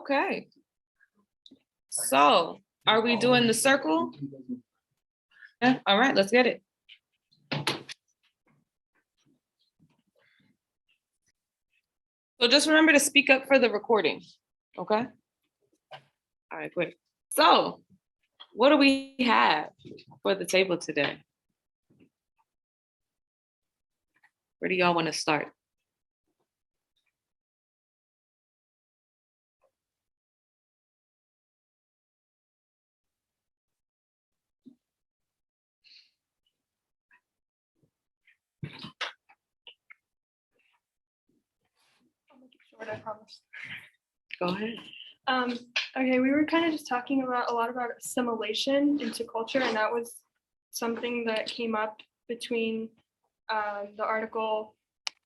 Okay. So are we doing the circle? Yeah. All right, let's get it. So just remember to speak up for the recording. Okay. All right, great. So what do we have for the table today? Where do y'all want to start? I'll make it short, I promise. Go ahead. Okay, we were kind of just talking about a lot about assimilation into culture, and that was something that came up between the article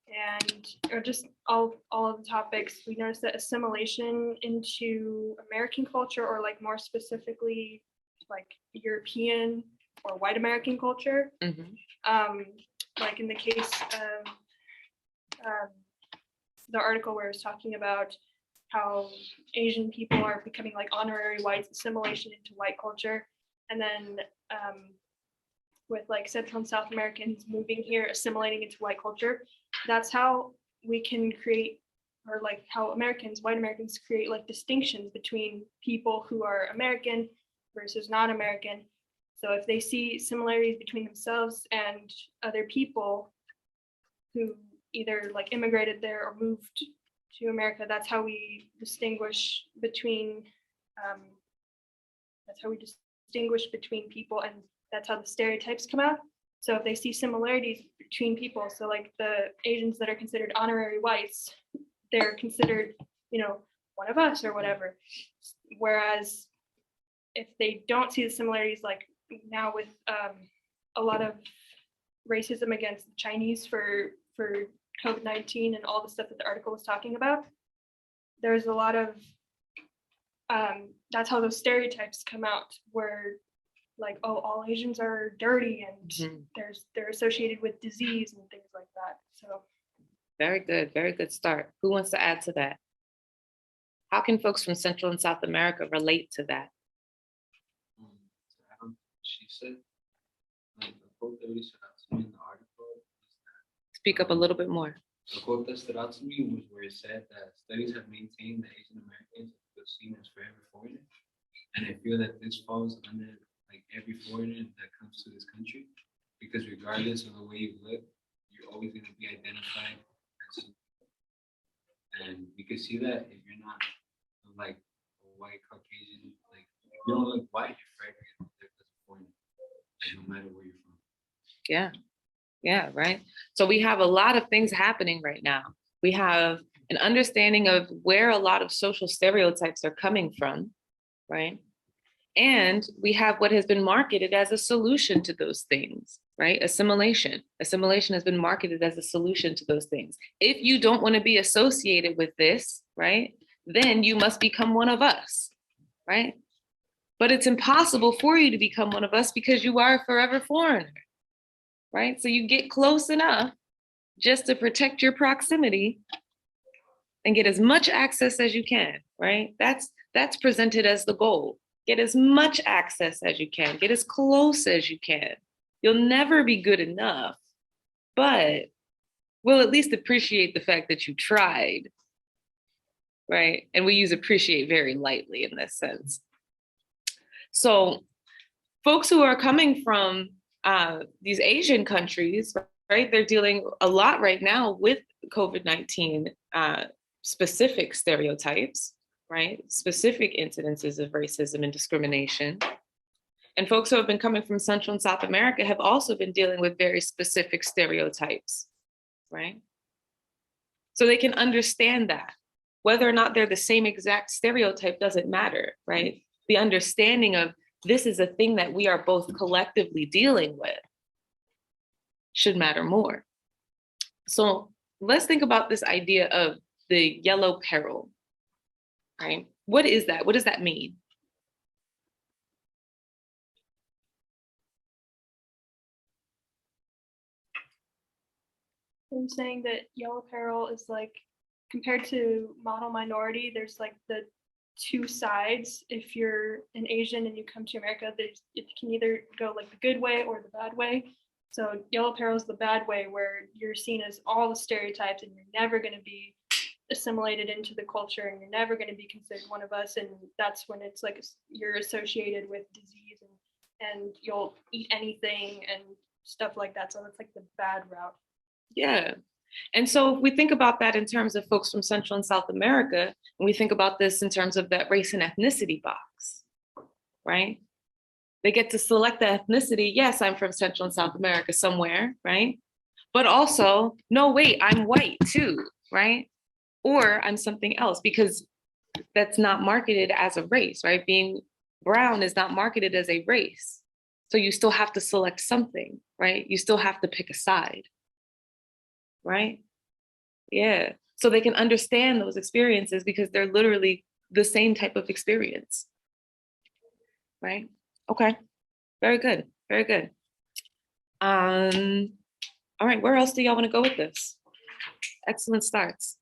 and or just all of the topics. We noticed that assimilation into American culture, or like more specifically like European or white American culture, like in the case of the article where it was talking about how Asian people are becoming like honorary whites, assimilation into white culture, and then with like Central and South Americans moving here, assimilating into white culture. That's how we can create, or like how white Americans create like distinctions between people who are American versus not American. So if they see similarities between themselves and other people who either like immigrated there or moved to America, that's how we distinguish between people, and that's how the stereotypes come out. So if they see similarities between people, so like the Asians that are considered honorary whites, they're considered, one of us or whatever. Whereas if they don't see the similarities, like now with a lot of racism against the Chinese for COVID-19 and all the stuff that the article was talking about, there's a lot of that's how those stereotypes come out, where like, oh, all Asians are dirty and they're associated with disease and things like that. So very good start. Who wants to add to that? How can folks from Central and South America relate to that? She said, like, the quote that really stood out to me in the article is that, speak up a little bit more. The quote that stood out to me was where it said that studies have maintained that Asian Americans are seen as forever foreigners, and I feel that this falls under like every foreigner that comes to this country, because regardless of the way you look, you're always going to be identified as something. And you can see that if you're not like a white Caucasian, like you don't look white, you're forever going to be as a foreigner, no matter where you're from. Yeah, right. So we have a lot of things happening right now. We have an understanding of where a lot of social stereotypes are coming from, right? And we have what has been marketed as a solution to those things, right? Assimilation. Assimilation has been marketed as a solution to those things. If you don't want to be associated with this, right, then you must become one of us, right? But it's impossible for you to become one of us because you are a forever foreigner, right? So you get close enough just to protect your proximity and get as much access as you can, right? That's presented as the goal. Get as much access as you can, get as close as you can. You'll never be good enough, but we'll at least appreciate the fact that you tried, right? And we use appreciate very lightly in this sense. So folks who are coming from these Asian countries, right? They're dealing a lot right now with COVID-19 specific stereotypes, right? Specific incidences of racism and discrimination. And folks who have been coming from Central and South America have also been dealing with very specific stereotypes, right? So they can understand that. Whether or not they're the same exact stereotype doesn't matter, right? The understanding of this is a thing that we are both collectively dealing with should matter more. So let's think about this idea of the yellow peril, right? What is that? What does that mean? I'm saying that Yellow Peril is like, compared to model minority, there's like the two sides. If you're an Asian and you come to America, it can either go like the good way or the bad way. So Yellow Peril is the bad way, where you're seen as all the stereotypes and you're never going to be assimilated into the culture and you're never going to be considered one of us. And that's when it's like you're associated with disease and you'll eat anything and stuff like that. So that's like the bad route. Yeah. And so if we think about that in terms of folks from Central and South America, and we think about this in terms of that race and ethnicity box, right? They get to select the ethnicity. Yes, I'm from Central and South America somewhere, right? But also, no, wait, I'm white too, right? Or I'm something else, because that's not marketed as a race, right? Being brown is not marketed as a race. So you still have to select something, right? You still have to pick a side, right? Yeah. So they can understand those experiences because they're literally the same type of experience, right? Okay. Very good. Very good. All right. Where else do y'all want to go with this? Excellent starts.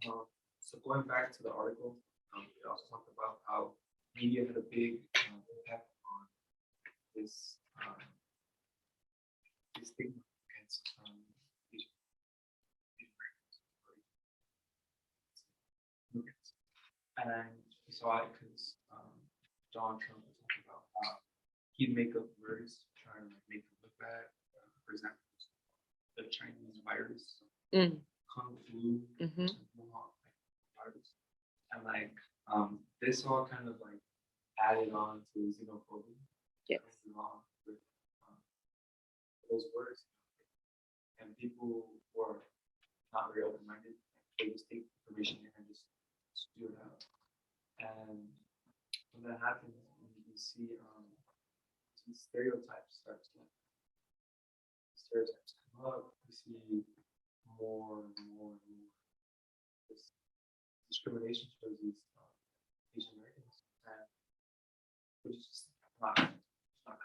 So going back to the article, we also talked about how media had a big impact on this stigma against Asian Americans. And we saw it because Donald Trump was talking about how he'd make up words trying to make them look bad. For example, the Chinese virus, Kung Flu, virus. And like this all kind of like added on to xenophobia. Yes. With those words. And people who are not very open-minded, they just take information in and just spew it out. And when that happens, you see some stereotypes start to come up. We see more and more this discrimination towards these Asian Americans, which is just not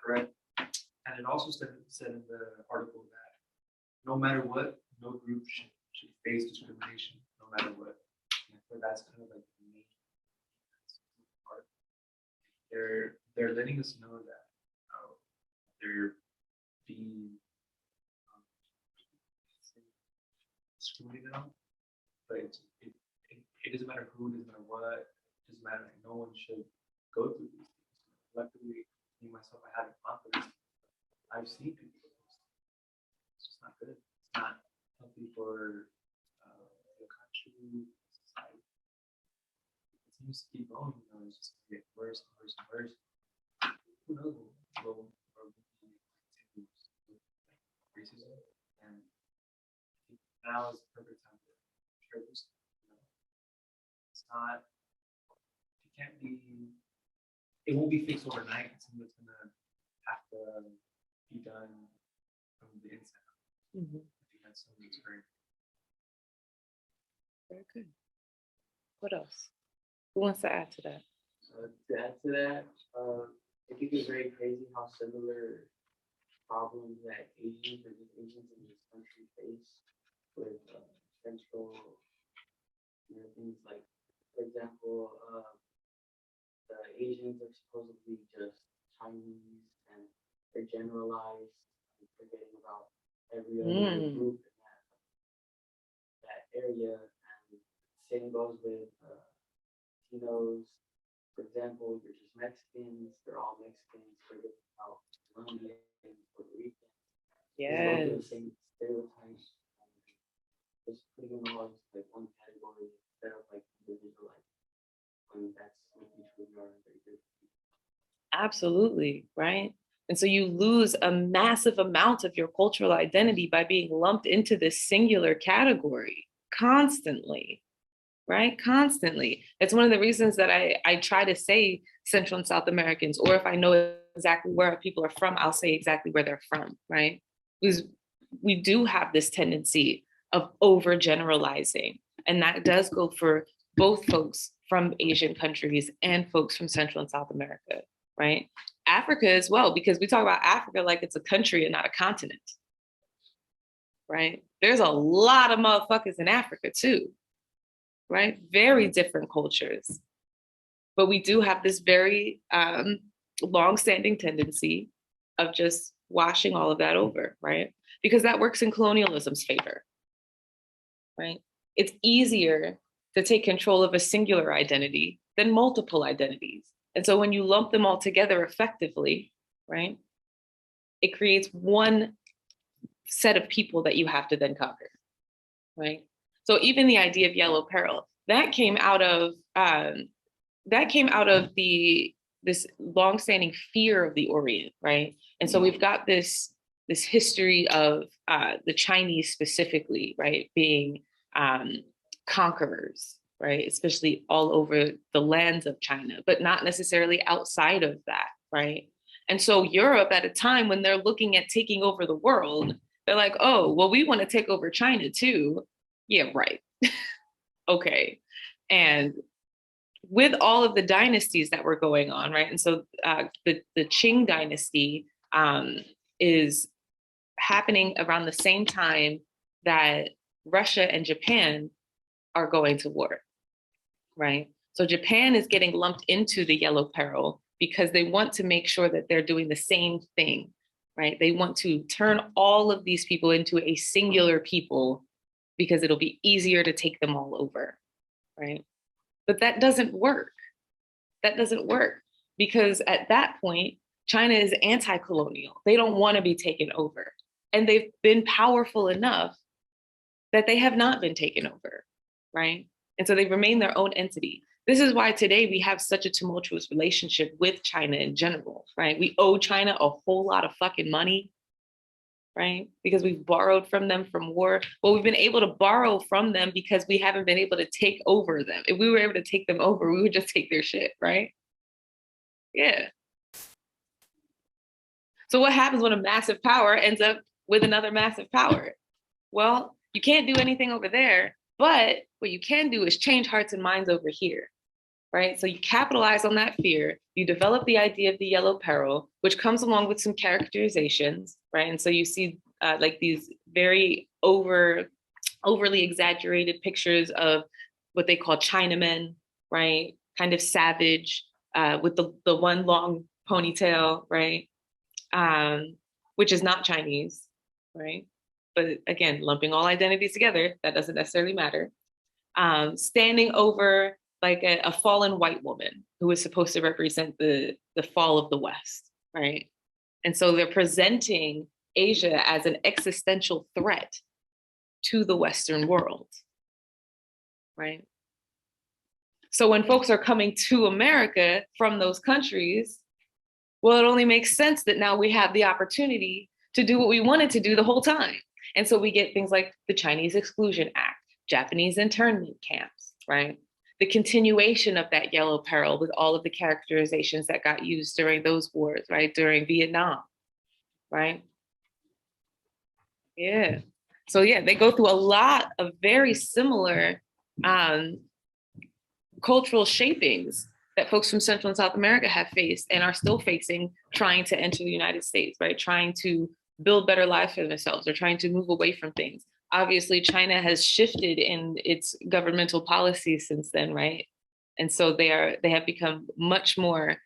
correct. And it also said in the article that no matter what, no group should face discrimination, no matter what. And that's kind of like the main part. They're letting us know that they're being discriminated on, but it doesn't matter who, it doesn't matter what, it doesn't matter. Like, no one should go through these things. Luckily, me myself, I have confidence. I've seen people. It's just not good. It's not healthy for the country, society. It seems to keep going. It's just going to get worse and worse and worse. Who knows what will continue with racism? And I think now is the perfect time to share this. It's not. It can't be. It won't be fixed overnight. It's something that's gonna have to be done from the inside. I think that's something that's very good. What else? Who wants to add to that? To add to that, I think it's very crazy how similar problems that Asians or just Asians in this country face with central things like, for example, the Asians are supposedly just Chinese and they're generalized, forgetting about every other group in that area. And same goes with Latinos. For example, you're just Mexicans, they're all Mexicans, forget about Colombians, Puerto Ricans. Yes. The same stereotypes. Just putting them all into like one category instead of like individualized. And that's what we truly are very good. Absolutely, right? And so you lose a massive amount of your cultural identity by being lumped into this singular category constantly, right? Constantly. It's one of the reasons that I try to say Central and South Americans, or if I know exactly where people are from, I'll say exactly where they're from, right? Because we do have this tendency of overgeneralizing, and that does go for both folks from Asian countries and folks from Central and South America, right? Africa as well, because we talk about Africa like it's a country and not a continent, right? There's a lot of motherfuckers in Africa too, right? Very different cultures. But we do have this very long-standing tendency of just washing all of that over, right? Because that works in colonialism's favor, right? It's easier to take control of a singular identity than multiple identities. And so when you lump them all together effectively, right, it creates one set of people that you have to then conquer, right? So even the idea of Yellow Peril, that came out of the this longstanding fear of the Orient, right? And so we've got this history of the Chinese specifically, right, being conquerors, right, especially all over the lands of China, but not necessarily outside of that, right? And so Europe at a time when they're looking at taking over the world, they're like, oh, well, we want to take over China too. Yeah, right. Okay. And with all of the dynasties that were going on, right? And so the Qing dynasty is happening around the same time that Russia and Japan are going to war, right? So Japan is getting lumped into the Yellow Peril because they want to make sure that they're doing the same thing, right? They want to turn all of these people into a singular people because it'll be easier to take them all over, right? But that doesn't work. That doesn't work because at that point, China is anti-colonial. They don't want to be taken over. And they've been powerful enough that they have not been taken over, right? And so they've remained their own entity. This is why today we have such a tumultuous relationship with China in general, right? We owe China a whole lot of fucking money, right? Because we've borrowed from them from war. Well, we've been able to borrow from them because we haven't been able to take over them. If we were able to take them over, we would just take their shit, right? Yeah. So what happens when a massive power ends up with another massive power? Well, you can't do anything over there, but what you can do is change hearts and minds over here, right? So you capitalize on that fear, you develop the idea of the Yellow Peril, which comes along with some characterizations, right? And so you see like these very overly exaggerated pictures of what they call Chinamen, right? Kind of savage with the one long ponytail, right? Which is not Chinese, right? But again, lumping all identities together, that doesn't necessarily matter. Standing over like a fallen white woman who is supposed to represent the fall of the West, right? And so they're presenting Asia as an existential threat to the Western world, right? So when folks are coming to America from those countries, well, it only makes sense that now we have the opportunity to do what we wanted to do the whole time. And so we get things like the Chinese Exclusion Act, Japanese internment camps, right? The continuation of that Yellow Peril with all of the characterizations that got used during those wars, right? During Vietnam, right? Yeah. So yeah, they go through a lot of very similar cultural shapings that folks from Central and South America have faced and are still facing trying to enter the United States, right? Trying to build better lives for themselves or trying to move away from things. Obviously, China has shifted in its governmental policies since then, right? And so they have become much more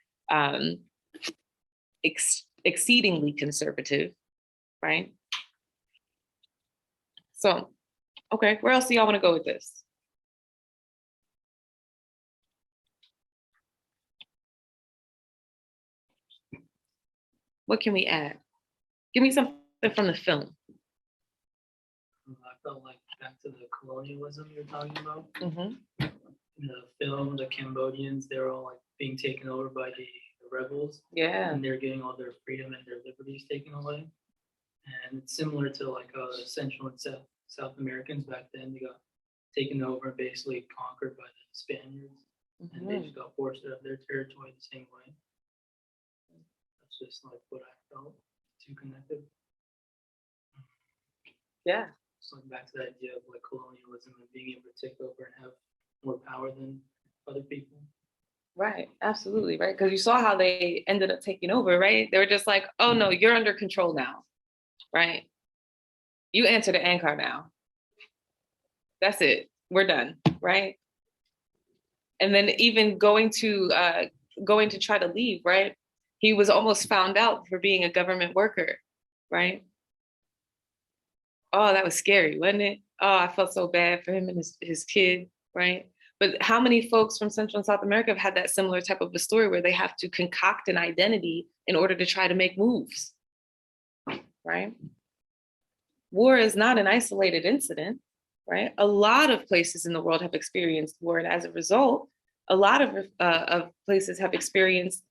exceedingly conservative, right? So, okay, where else do y'all want to go with this? What can we add? Give me something from the film. I felt like back to the colonialism you're talking about. Mm-hmm. In the film, the Cambodians, they're all like being taken over by the rebels, Yeah. and they're getting all their freedom and their liberties taken away. And it's similar to like the Central and South Americans back then. They got taken over and basically conquered by the Spaniards, and they just got forced out of their territory the same way. That's just like what I felt. Too connected. Yeah. So like back to the idea of like colonialism and being able to take over and have more power than other people. Right. Absolutely. Right. Because you saw how they ended up taking over, right? They were just like, oh no, you're under control now. Right. You answer to Ankar now. That's it. We're done. Right. And then even going to try to leave, right? He was almost found out for being a government worker, right? Oh, that was scary, wasn't it? Oh, I felt so bad for him and his kid, right? But how many folks from Central and South America have had that similar type of a story where they have to concoct an identity in order to try to make moves, right? War is not an isolated incident, right? A lot of places in the world have experienced war, and as a result, a lot of places have experienced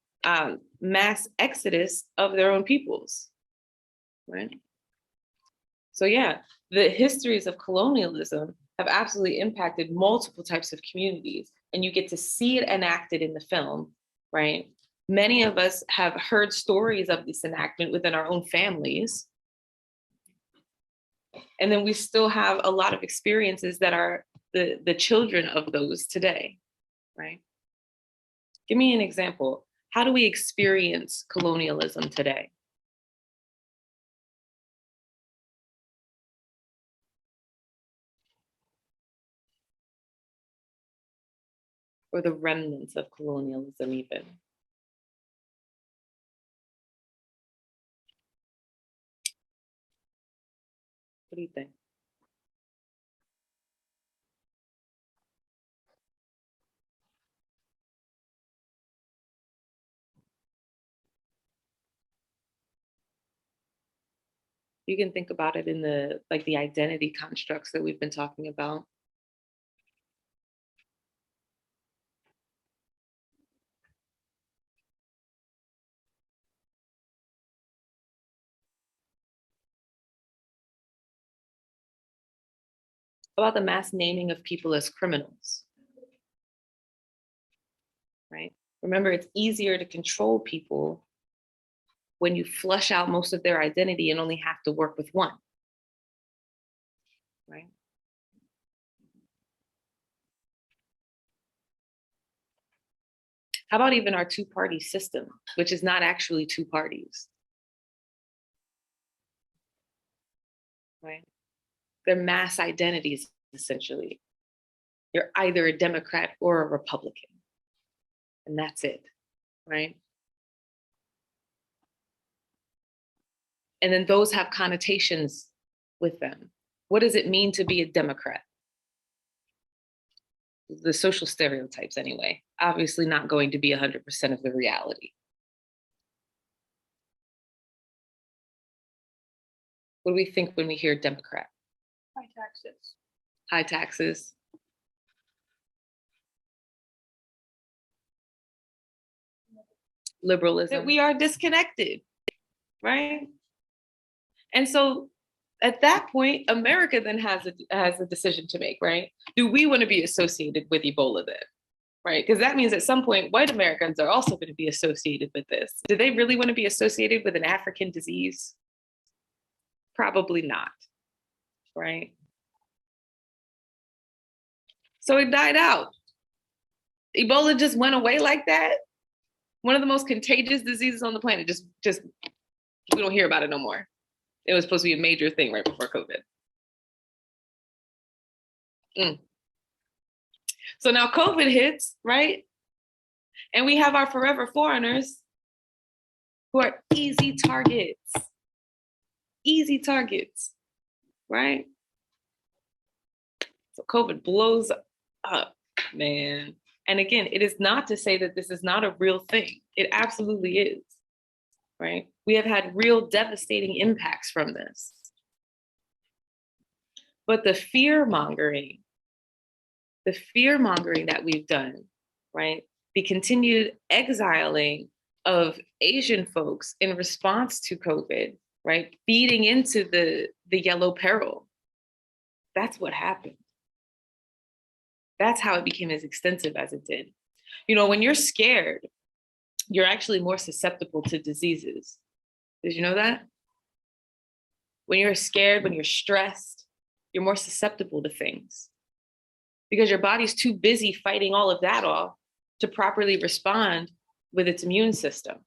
mass exodus of their own peoples, right? So yeah, the histories of colonialism have absolutely impacted multiple types of communities, and you get to see it enacted in the film, right? Many of us have heard stories of this enactment within our own families. And then we still have a lot of experiences that are the children of those today, right? Give me an example. How do we experience colonialism today? Or the remnants of colonialism, even. What do you think? You can think about it in the identity constructs that we've been talking about. About the mass naming of people as criminals, right? Remember, it's easier to control people when you flush out most of their identity and only have to work with one, right? How about even our two-party system, which is not actually two parties, right? They're mass identities, essentially. You're either a Democrat or a Republican, and that's it, right? And then those have connotations with them. What does it mean to be a Democrat? The social stereotypes, anyway, obviously not going to be 100% of the reality. What do we think when we hear Democrat? High taxes. High taxes. Liberalism. That we are disconnected, right? And so at that point, America then has a decision to make, right? Do we want to be associated with Ebola then? Right? Because that means at some point, white Americans are also going to be associated with this. Do they really want to be associated with an African disease? Probably not, right? So it died out. Ebola just went away like that. One of the most contagious diseases on the planet, just we don't hear about it no more. It was supposed to be a major thing right before COVID. So now COVID hits, right? And we have our forever foreigners who are easy targets, right? So COVID blows up, man. And again, it is not to say that this is not a real thing. It absolutely is, right? We have had real devastating impacts from this. But the fear mongering that we've done, right? The continued exiling of Asian folks in response to COVID, right? Feeding into the Yellow Peril. That's what happened. That's how it became as extensive as it did. You know, when you're scared, you're actually more susceptible to diseases. Did you know that? When you're scared, when you're stressed, you're more susceptible to things because your body's too busy fighting all of that off to properly respond with its immune system.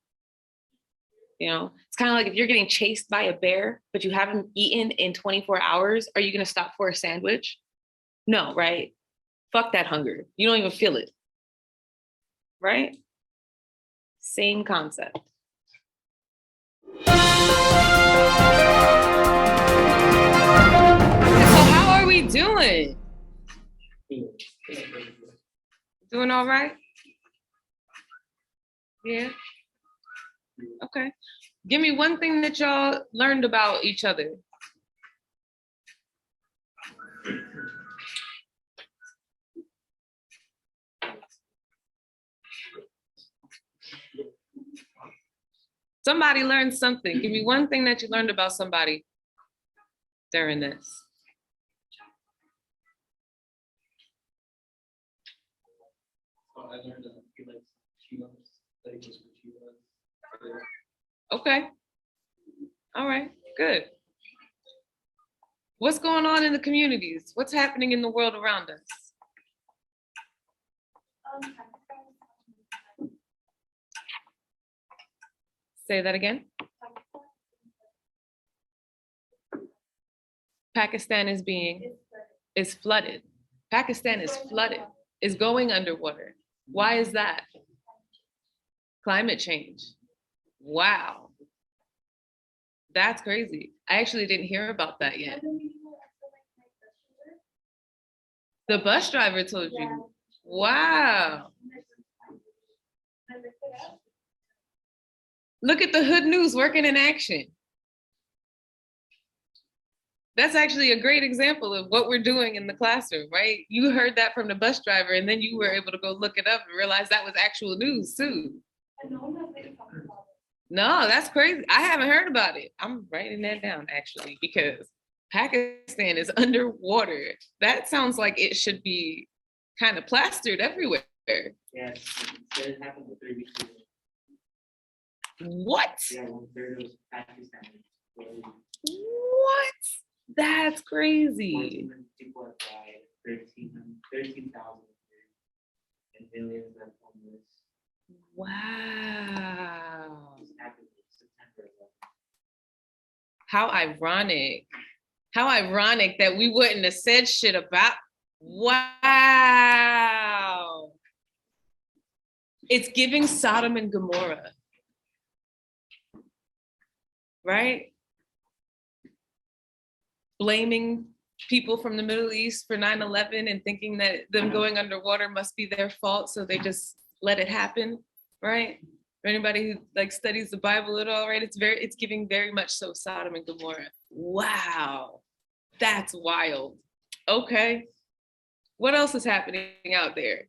You know, it's kind of like if you're getting chased by a bear, but you haven't eaten in 24 hours, are you going to stop for a sandwich? No, right? Fuck that hunger. You don't even feel it. right? Same concept. So how are we doing? Doing all right? Yeah. Okay. Give me one thing that y'all learned about each other. Somebody learned something. Give me one thing that you learned about somebody during this. So I learned that he likes Chivas, that he goes for Chivas. Okay. All right. Good. What's going on in the communities? What's happening in the world around us? Say that again. Pakistan is flooded. Pakistan is flooded, is going underwater. Why is that? Climate change. Wow. That's crazy. I actually didn't hear about that yet. The bus driver told you. Wow. Look at the Hood News working in action. That's actually a great example of what we're doing in the classroom, right? You heard that from the bus driver, and then you were able to go look it up and realize that was actual news too. No, that's crazy. I haven't heard about it. I'm writing that down actually, because Pakistan is underwater. That sounds like it should be kind of plastered everywhere. Yes, it happened 3 weeks ago. What? Yeah, 1/3 was Pakistan. What? That's crazy. 1,400 people have died, 13,000, and millions have homeless. Wow. This happened in September 11th. How ironic. How ironic that we wouldn't have said shit about. Wow. It's giving Sodom and Gomorrah. Right? Blaming people from the Middle East for 9/11 and thinking that them going underwater must be their fault, so they just let it happen, right? For anybody who like studies the Bible at all, right? It's giving very much so Sodom and Gomorrah. Wow, that's wild. Okay, what else is happening out there?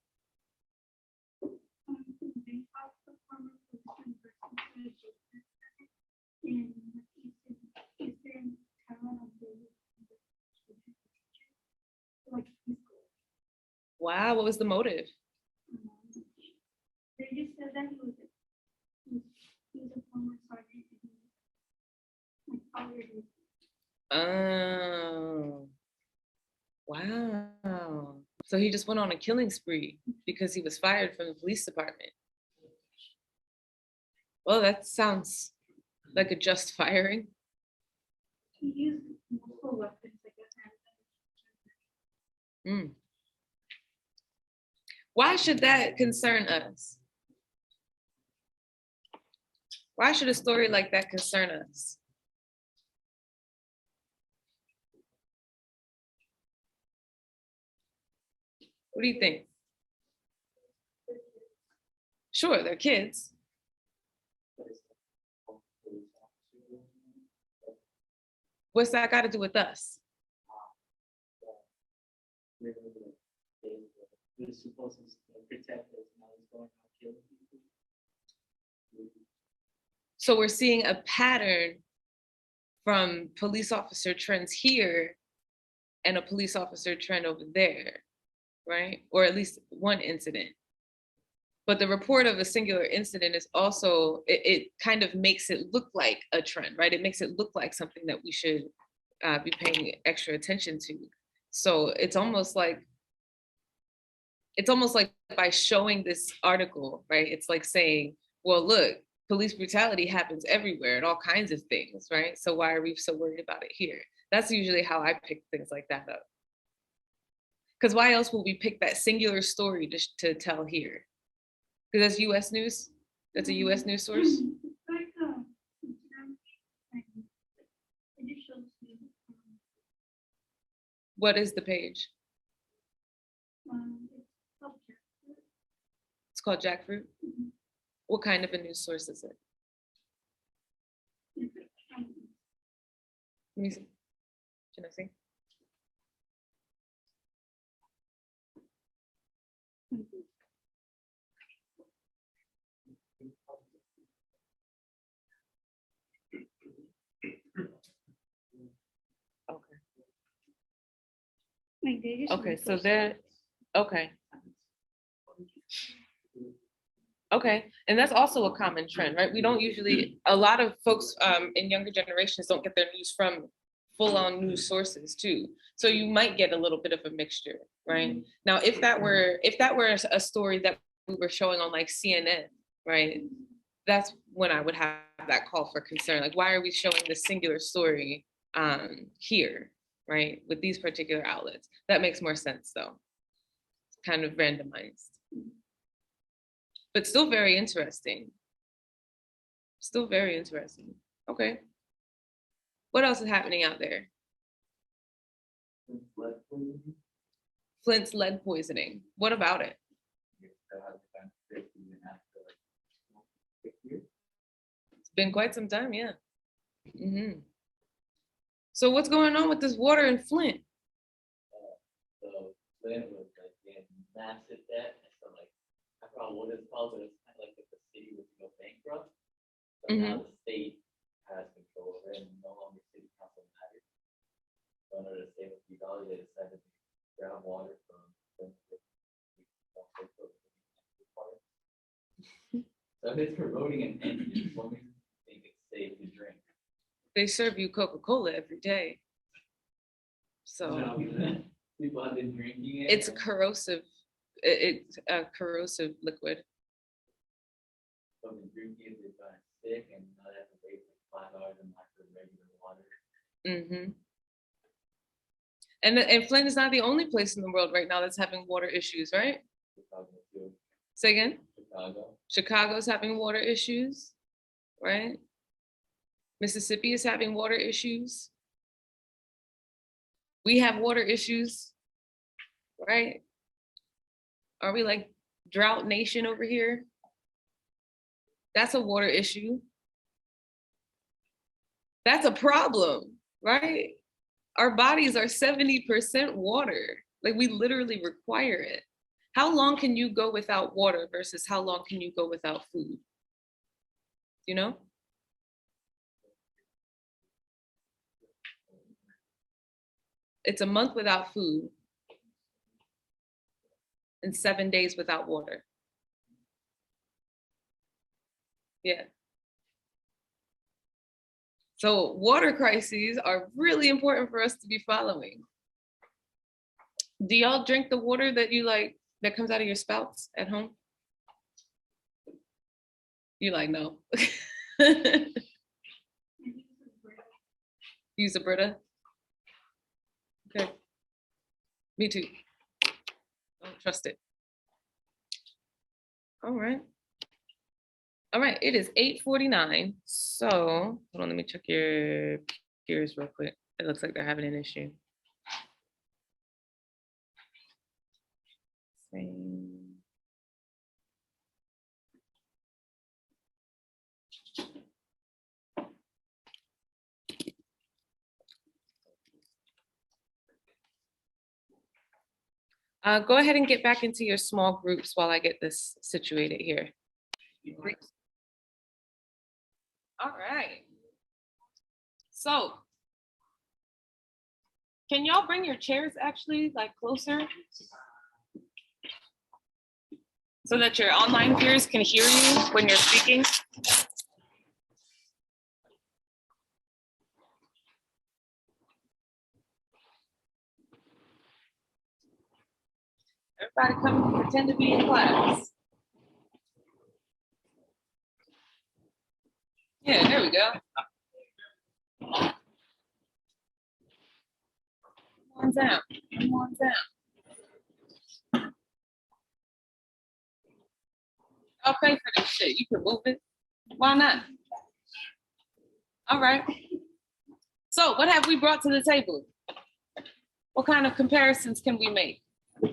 Wow, what was the motive? They just said that he was a former sergeant. Oh, wow. So he just went on a killing spree because he was fired from the police department. Well, that sounds like a just firing. He used multiple weapons, I guess. Mm. Why should that concern us? Why should a story like that concern us? What do you think? Sure, they're kids. What's that got to do with us? He was supposed to protect us, now he's going out killing people. So we're seeing a pattern from police officer trends here and a police officer trend over there, right? Or at least one incident. But the report of a singular incident is also, it kind of makes it look like a trend, right? It makes it look like something that we should be paying extra attention to. So it's almost like by showing this article, right? It's like saying, well, look, police brutality happens everywhere and all kinds of things, right? So why are we so worried about it here? That's usually how I pick things like that up. Because why else will we pick that singular story to tell here? Because that's US news. That's a US news source. It's like Instagram and it just shows you What is the page? it's subject. It's called Jackfruit. What kind of a news source is it? Let me see. Can I see? Okay. Like they just Okay, so repost they're okay. Okay, and that's also a common trend, right? We don't usually, a lot of folks in younger generations don't get their news from full-on news sources too. So you might get a little bit of a mixture, right? Now, if that were a story that we were showing on like CNN, right? That's when I would have that call for concern. Like, why are we showing this singular story here, right? With these particular outlets. That makes more sense though. It's kind of randomized. But still very interesting. Still very interesting. Okay. What else is happening out there? Flint's lead poisoning. What about it? It's been quite some time, yeah. Mm-hmm. So what's going on with this water in Flint? So Flint was like in massive debt, and so like I forgot what it's called, but it's kind of like if the city was to go bankrupt. So now the state has control over it, and no longer city council matters. So in order to save a few dollars, they decided to grab water from Flint. So if it's corroding an engine, what makes you think it's safe to drink? They serve you Coca-Cola every day. So People have been drinking it. it's corrosive. It's a corrosive liquid. So the drinking it, they've gotten sick and not have to wait like 5 hours in line for regular water. Mm-hmm. And Flint is not the only place in the world right now that's having water issues, right? Chicago too. Say again? Chicago. Chicago's having water issues, right? Mississippi is having water issues. We have water issues, right? Are we like drought nation over here? That's a water issue. That's a problem, right? Our bodies are 70% water. Like we literally require it. How long can you go without water versus how long can you go without food? You know? It's a month without food and 7 days without water. Yeah. So water crises are really important for us to be following. Do y'all drink the water that you like, that comes out of your spouts at home? You like, no. Use a Brita? Okay. Me too. Don't trust it. All right. All right, it is 8:49. So hold on, let me check your peers real quick. It looks like they're having an issue. Same. Go ahead and get back into your small groups while I get this situated here. All right. So, can y'all bring your chairs actually like closer so that your online peers can hear you when you're speaking? Everybody come and pretend to be in class. Yeah, there we go. Come on down. Come on down. I'll pay for this shit. You can move it. Why not? All right. So what have we brought to the table? What kind of comparisons can we make? Who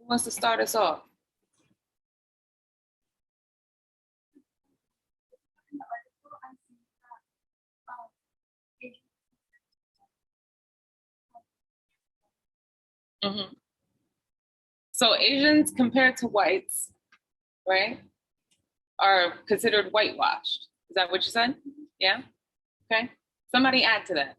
wants to start us off? In the article, I see that Mhm. So Asians compared to whites, right, are considered whitewashed. Is that what you said? Yeah? Okay. Somebody add to that.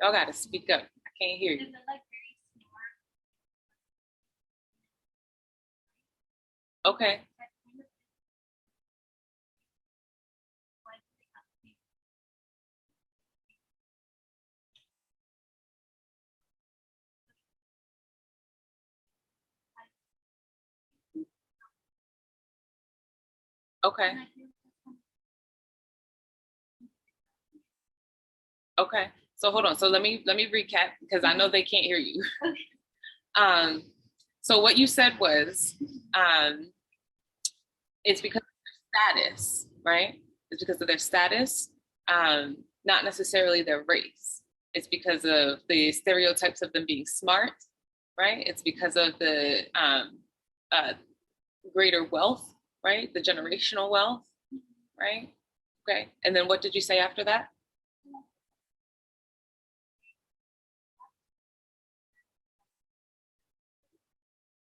Y'all gotta speak up. I can't hear is you. it like very smart? Okay. That kind of like they have to be Okay. and I feel that's kind Okay. So hold on. So let me recap because I know they can't hear you. of So what you said was it's because of their status, right? It's because of their status, not necessarily their race. It's because of the stereotypes of them being smart, right? It's because of the greater wealth, right? The generational wealth, right? Okay. And then what did you say after that?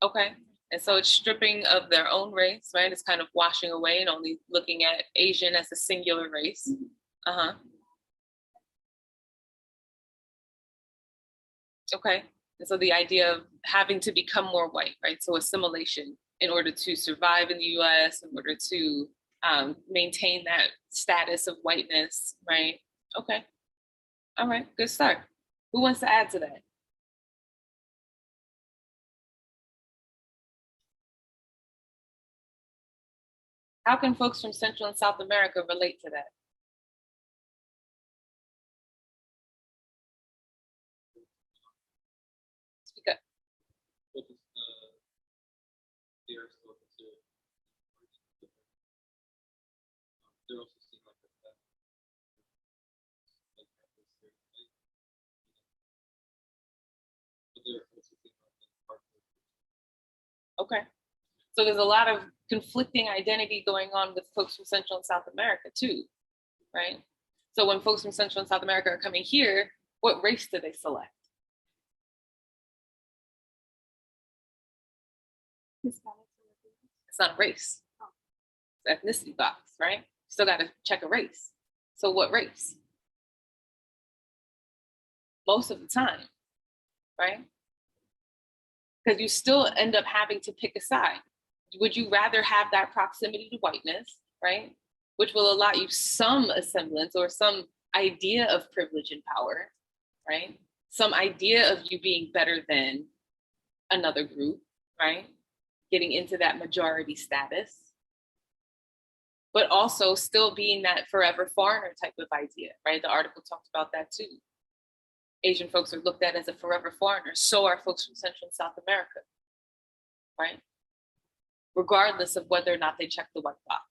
Okay. And so it's stripping of their own race, right? It's kind of washing away and only looking at Asian as a singular race. Uh-huh. Okay. And so the idea of having to become more white, right? So assimilation in order to survive in the US, in order to maintain that status of whiteness, right? Okay. All right. Good start. Who wants to add to that? How can folks from Central and South America relate to that? Speak up. Because they are still considered. They're also seen like that. Like that is their like, but they're also seen like part of it. Okay. So there's a lot of conflicting identity going on with folks from Central and South America too, right? So when folks from Central and South America are coming here, what race do they select? It's not a race. It's ethnicity box, right? Still got to check a race. So what race? Most of the time, right? Because you still end up having to pick a side. Would you rather have that proximity to whiteness, right? Which will allow you some semblance or some idea of privilege and power, right? Some idea of you being better than another group, right? Getting into that majority status, but also still being that forever foreigner type of idea, right? The article talked about that too. Asian folks are looked at as a forever foreigner. So are folks from Central and South America, right? Regardless of whether or not they check the white box.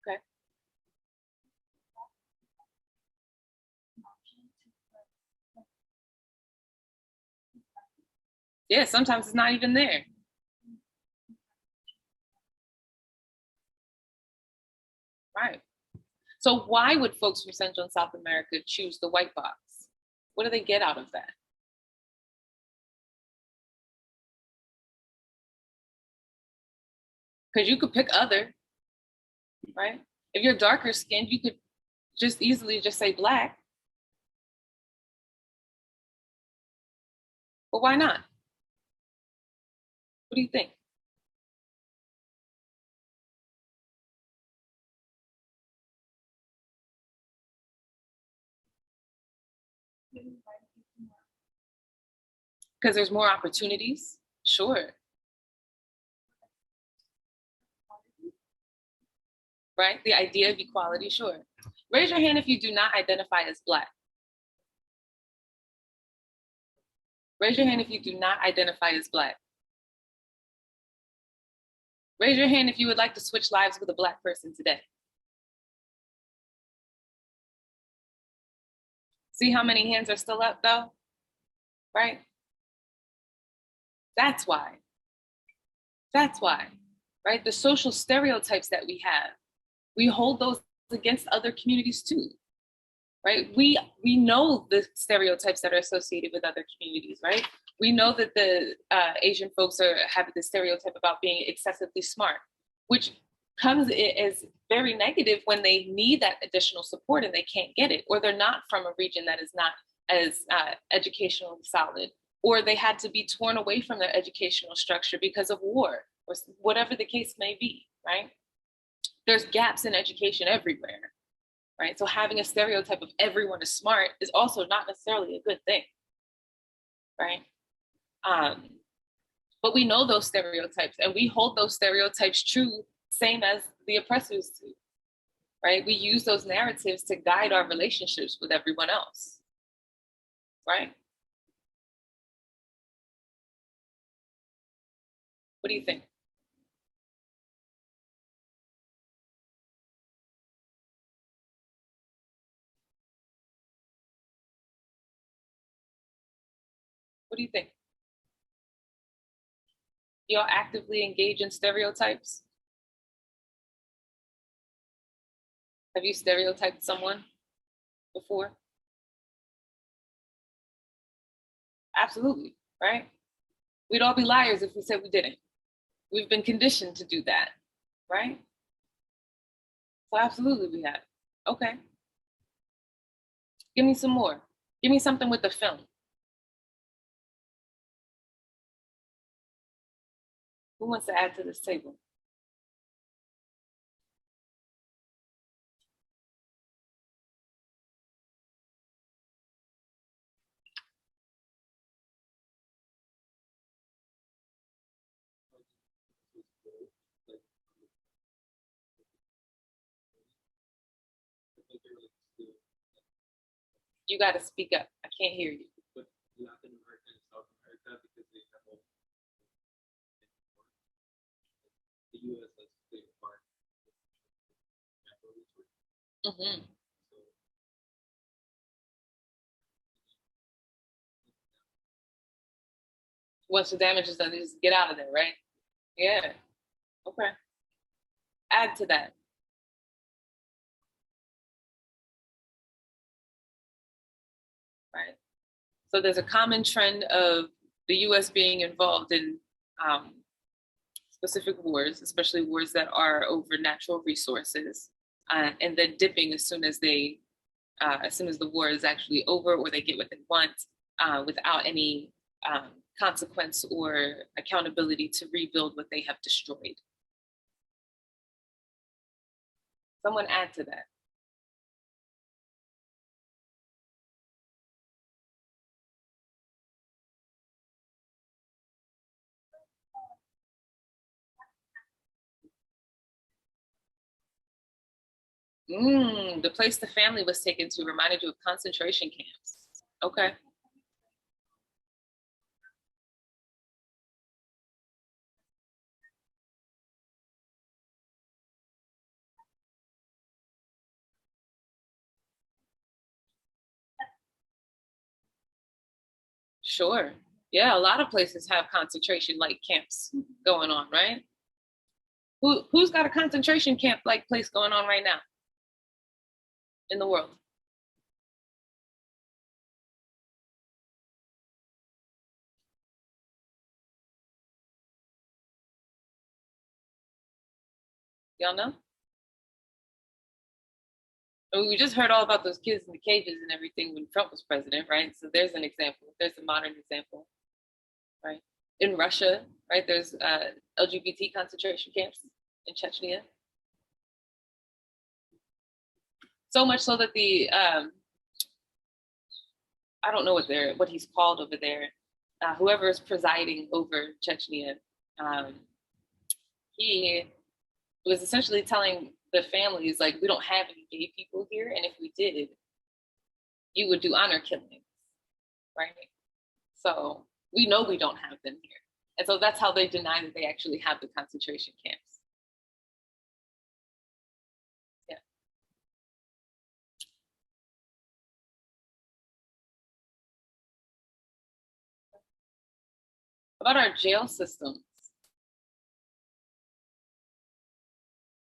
Okay. Yeah, sometimes it's not even there. Right. So why would folks from Central and South America choose the white box? What do they get out of that? Because you could pick other, right? If you're darker skinned, you could just easily just say black. But why not? What do you think? Because there's more opportunities? Sure. right? The idea of equality, sure. Raise your hand if you do not identify as Black. Raise your hand if you do not identify as Black. Raise your hand if you would like to switch lives with a Black person today. See how many hands are still up though, right? That's why, right? The social stereotypes that we have, we hold those against other communities too, right? We know the stereotypes that are associated with other communities, right? We know that the Asian folks have the stereotype about being excessively smart, which comes as very negative when they need that additional support and they can't get it, or they're not from a region that is not as educationally solid, or they had to be torn away from their educational structure because of war, or whatever the case may be, right? There's gaps in education everywhere, right? So having a stereotype of everyone is smart is also not necessarily a good thing, right? But we know those stereotypes and we hold those stereotypes true, same as the oppressors do, right? We use those narratives to guide our relationships with everyone else, right? What do you think? What do you think? Y'all actively engage in stereotypes? Have you stereotyped someone before? Absolutely, right? We'd all be liars if we said we didn't. We've been conditioned to do that, right? So absolutely we have. Okay. Give me some more. Give me something with the film. Who wants to add to this table? You got to speak up. I can't hear you. But Latin America and South America, because they have all the US has played a part. Mm-hmm. Once the damage is done, they just get out of there, right? Yeah. Okay. Add to that. Right. So there's a common trend of the US being involved in specific wars, especially wars that are over natural resources, and then dipping as soon as the war is actually over or they get what they want, without any consequence or accountability to rebuild what they have destroyed. Someone add to that. The place the family was taken to reminded you of concentration camps. Okay. Sure. Yeah, a lot of places have concentration like camps going on, right? Who's got a concentration camp like place going on right now in the world? Y'all know? I mean, we just heard all about those kids in the cages and everything when Trump was president, right? So there's an example. There's a modern example, right? In Russia, right? There's LGBT concentration camps in Chechnya. So much so that the I don't know what he's called over there. Whoever is presiding over Chechnya, he was essentially telling the families, like, we don't have any gay people here, and if we did, you would do honor killings, right? So we know we don't have them here. And so that's how they deny that they actually have the concentration camps. Yeah. About our jail systems,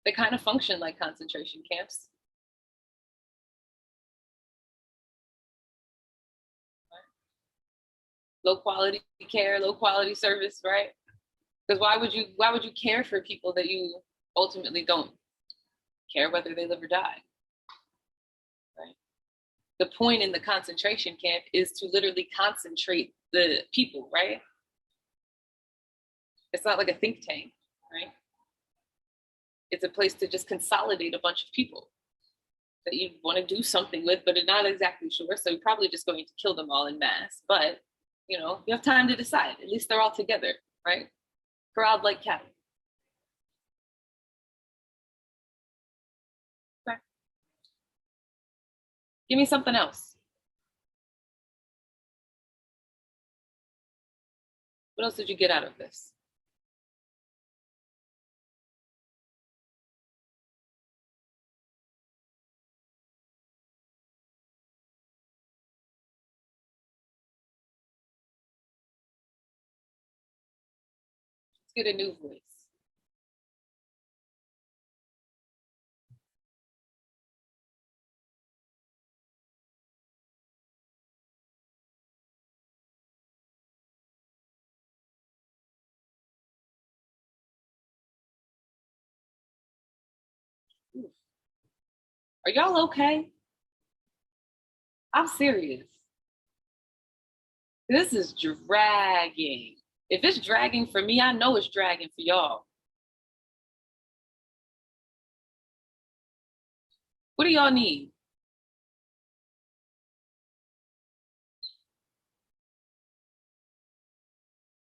they kind of function like concentration camps. Low quality care, low quality service, right? Because why would you care for people that you ultimately don't care whether they live or die? Right? The point in the concentration camp is to literally concentrate the people, right? It's not like a think tank, right? It's a place to just consolidate a bunch of people that you want to do something with, but are not exactly sure. So you're probably just going to kill them all in mass. But, you know, you have time to decide. At least they're all together, right? Corralled like cattle. Okay. Give me something else. What else did you get out of this? Let's get a new voice. Are y'all okay? I'm serious. This is dragging. If it's dragging for me, I know it's dragging for y'all. What do y'all need?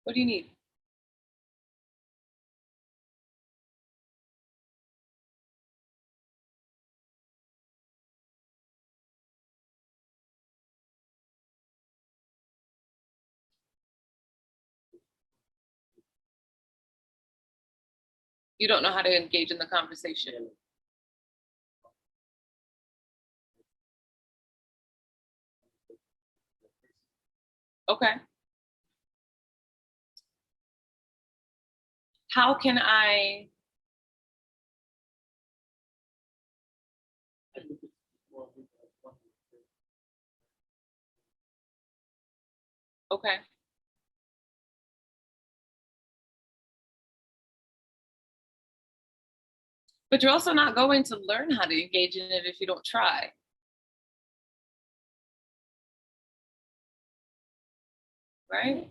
What do you need? You don't know how to engage in the conversation. Okay. How can I? Okay. But you're also not going to learn how to engage in it if you don't try. Right?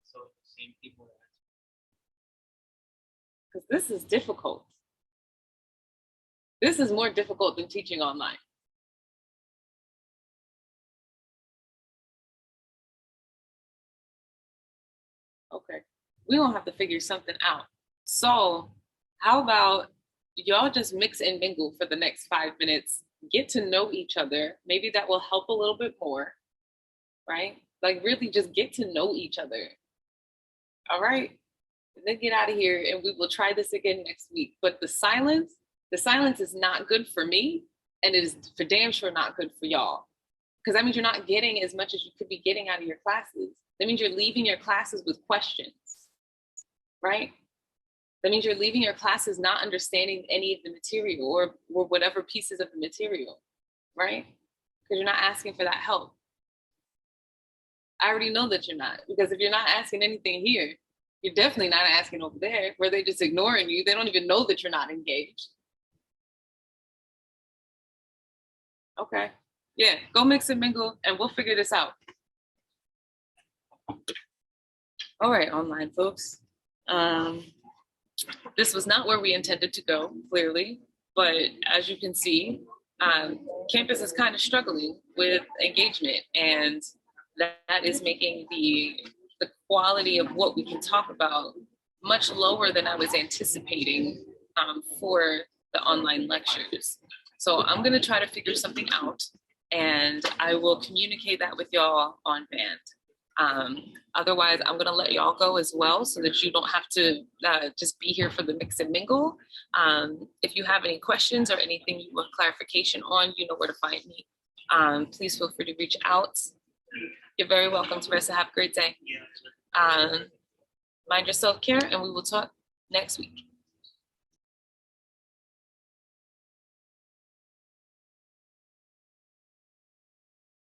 So the same people. Because this is difficult. This is more difficult than teaching online. Okay. We gonna have to figure something out. So how about y'all just mix and mingle for the next 5 minutes, get to know each other. Maybe that will help a little bit more, right? Like really just get to know each other. All right. And then get out of here and we will try this again next week. But the silence is not good for me. And it is for damn sure not good for y'all. Because that means you're not getting as much as you could be getting out of your classes. That means you're leaving your classes with questions, right? That means you're leaving your classes not understanding any of the material or whatever pieces of the material, right? Because you're not asking for that help. I already know that you're not, because if you're not asking anything here, you're definitely not asking over there where they're just ignoring you. They don't even know that you're not engaged. Okay. Yeah, go mix and mingle and we'll figure this out. All right, online folks. This was not where we intended to go, clearly, but as you can see, campus is kind of struggling with engagement, and that is making the quality of what we can talk about much lower than I was anticipating for the online lectures. So I'm gonna try to figure something out, and I will communicate that with y'all on band. Otherwise, I'm gonna let y'all go as well so that you don't have to just be here for the mix and mingle. If you have any questions or anything you want clarification on, you know where to find me. Please feel free to reach out. You're very welcome, Teresa. Have a great day. Mind your self-care, and we will talk next week.